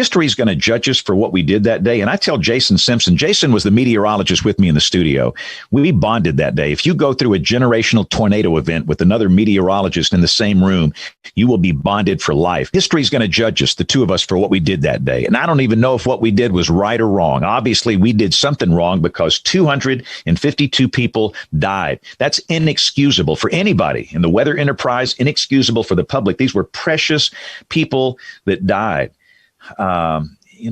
History is going to judge us for what we did that day. And I tell Jason Simpson, Jason was the meteorologist with me in the studio. We bonded that day. If you go through a generational tornado event with another meteorologist in the same room, you will be bonded for life. History is going to judge us, the two of us, for what we did that day. And I don't even know if what we did was right or wrong. Obviously, we did something wrong because 252 people died. That's inexcusable for anybody in the weather enterprise, inexcusable for the public. These were precious people that died.